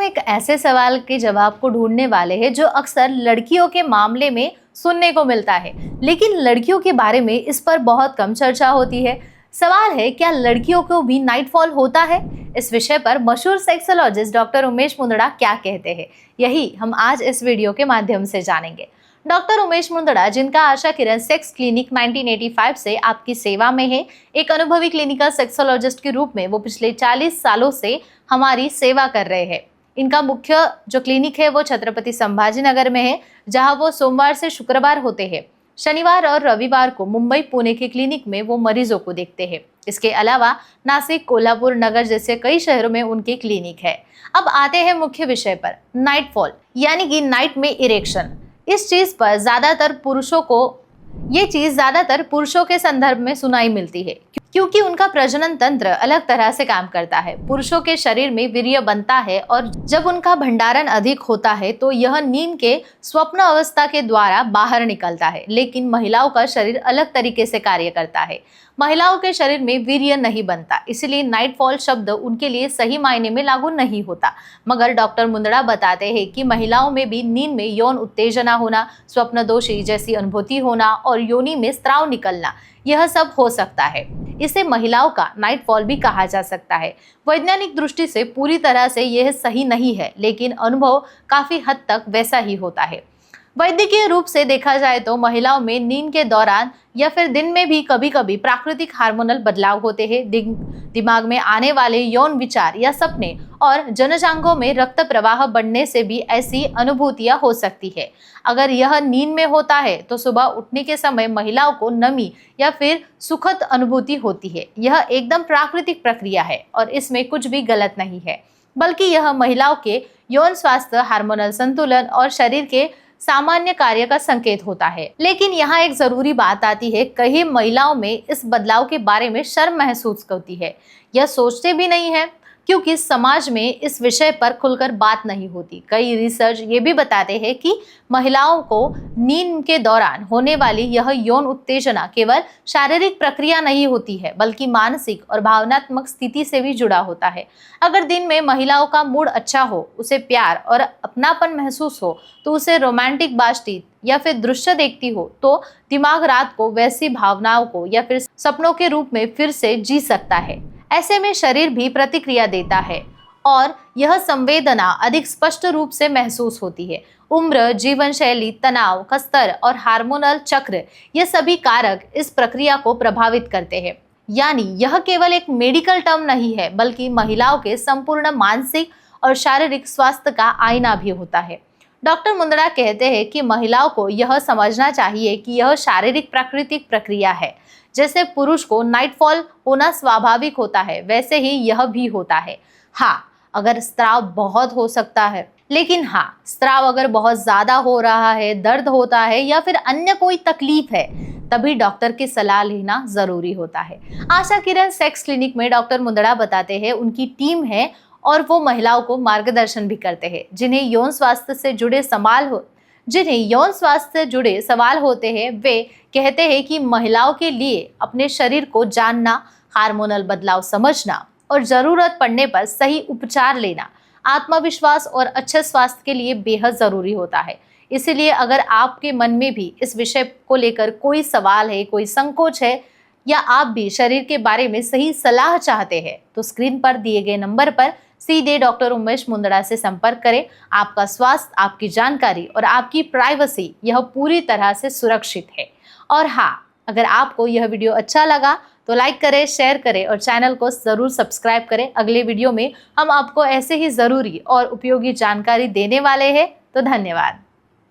हम एक ऐसे सवाल के जवाब को ढूंढने वाले हैं जो अक्सर लड़कियों के मामले में सुनने को मिलता है, लेकिन लड़कियों के बारे में इस पर बहुत कम चर्चा होती है। सवाल है, क्या लड़कियों को भी नाइटफॉल होता है? इस विषय पर मशहूर सेक्सोलॉजिस्ट डॉक्टर उमेश मुंदड़ा क्या कहते हैं, यही हम आज इस वीडियो के माध्यम से जानेंगे। डॉक्टर उमेश मुंदड़ा, जिनका आशा किरण सेक्स क्लिनिक 1985 से आपकी सेवा में है, एक अनुभवी क्लिनिकल सेक्सोलॉजिस्ट के रूप में वो पिछले 40 सालों से हमारी सेवा कर रहे हैं। इनका मुख्य जो क्लिनिक है वो छत्रपति संभाजी नगर में है, जहां वो सोमवार से शुक्रवार होते हैं। शनिवार और रविवार को मुंबई पुणे के क्लिनिक में वो मरीजों को देखते हैं। इसके अलावा नासिक, कोल्हापुर, नगर जैसे कई शहरों में उनके क्लिनिक है। अब आते हैं मुख्य विषय पर, नाइटफॉल यानी कि नाइट में इरेक्शन। इस चीज पर ये चीज ज्यादातर पुरुषों के संदर्भ में सुनाई मिलती है, क्योंकि उनका प्रजनन तंत्र अलग तरह से काम करता है। पुरुषों के शरीर में वीर्य बनता है और जब उनका भंडारण अधिक होता है तो यह नींद के स्वप्न अवस्था के द्वारा बाहर निकलता है, लेकिन महिलाओं का शरीर अलग तरीके से कार्य करता है। महिलाओं के शरीर में वीर्य नहीं बनता, इसलिए नाइटफॉल शब्द उनके लिए सही मायने में लागू नहीं होता। मगर डॉक्टर मुंदड़ा बताते हैं कि महिलाओं में भी नींद में यौन उत्तेजना होना, स्वप्नदोषी जैसी अनुभूति होना और योनि में स्राव निकलना, यह सब हो सकता है। इसे महिलाओं का नाइटफॉल भी कहा जा सकता है। वैज्ञानिक दृष्टि से पूरी तरह से यह सही नहीं है, लेकिन अनुभव काफी हद तक वैसा ही होता है। वैद्यकीय रूप से देखा जाए तो महिलाओं में नींद के दौरान या फिर दिन में भी कभी कभी प्राकृतिक हार्मोनल बदलाव होते हैं। दिमाग में आने वाले यौन विचार या सपने और जनजांगों में रक्त प्रवाह बढ़ने से भी ऐसी अनुभूतियां हो सकती है। अगर यह नींद में होता है तो सुबह उठने के समय महिलाओं को नमी या फिर सुखद अनुभूति होती है। यह एकदम प्राकृतिक प्रक्रिया है और इसमें कुछ भी गलत नहीं है, बल्कि यह महिलाओं के यौन स्वास्थ्य, हार्मोनल संतुलन और शरीर के सामान्य कार्य का संकेत होता है। लेकिन यहाँ एक जरूरी बात आती है, कई महिलाओं में इस बदलाव के बारे में शर्म महसूस होती है, यह सोचते भी नहीं है, क्योंकि समाज में इस विषय पर खुलकर बात नहीं होती। कई रिसर्च ये भी बताते हैं कि महिलाओं को नींद के दौरान होने वाली यह यौन उत्तेजना केवल शारीरिक प्रक्रिया नहीं होती है, बल्कि मानसिक और भावनात्मक स्थिति से भी जुड़ा होता है। अगर दिन में महिलाओं का मूड अच्छा हो, उसे प्यार और अपनापन महसूस हो, तो उसे रोमांटिक बातचीत या फिर दृश्य देखती हो, तो दिमाग रात को वैसी भावनाओं को या फिर सपनों के रूप में फिर से जी सकता है। ऐसे में शरीर भी प्रतिक्रिया देता है और यह संवेदना अधिक स्पष्ट रूप से महसूस होती है। उम्र, जीवन शैली, तनाव का स्तर और हार्मोनल चक्र, ये सभी कारक इस प्रक्रिया को प्रभावित करते हैं। यानी यह केवल एक मेडिकल टर्म नहीं है, बल्कि महिलाओं के संपूर्ण मानसिक और शारीरिक स्वास्थ्य का आईना भी होता है। डॉक्टर मुंदड़ा कहते हैं कि महिलाओं को यह समझना चाहिए कि यह शारीरिक प्राकृतिक प्रक्रिया है। जैसे पुरुष को नाइटफॉल होना स्वाभाविक होता है, वैसे ही यह भी होता है। हाँ, अगर स्राव बहुत हो सकता है, लेकिन हाँ, स्राव अगर बहुत ज्यादा हो रहा है, दर्द होता है या फिर अन्य कोई तकलीफ है, तभी डॉक्टर की सलाह लेना जरूरी होता है। आशा किरण सेक्स क्लिनिक में डॉक्टर मुंदड़ा बताते हैं, उनकी टीम है और वो महिलाओं को मार्गदर्शन भी करते हैं जिन्हें यौन स्वास्थ्य से जुड़े सवाल होते हैं। वे कहते हैं कि महिलाओं के लिए अपने शरीर को जानना, हार्मोनल बदलाव समझना और जरूरत पड़ने पर सही उपचार लेना आत्मविश्वास और अच्छे स्वास्थ्य के लिए बेहद जरूरी होता है। इसीलिए अगर आपके मन में भी इस विषय को लेकर कोई सवाल है, कोई संकोच है, या आप भी शरीर के बारे में सही सलाह चाहते हैं, तो स्क्रीन पर दिए गए नंबर पर सीधे डॉक्टर उमेश मुंदड़ा से संपर्क करें। आपका स्वास्थ्य, आपकी जानकारी और आपकी प्राइवेसी, यह पूरी तरह से सुरक्षित है। और हाँ, अगर आपको यह वीडियो अच्छा लगा तो लाइक करें, शेयर करें और चैनल को जरूर सब्सक्राइब करें। अगले वीडियो में हम आपको ऐसे ही जरूरी और उपयोगी जानकारी देने वाले हैं। तो धन्यवाद।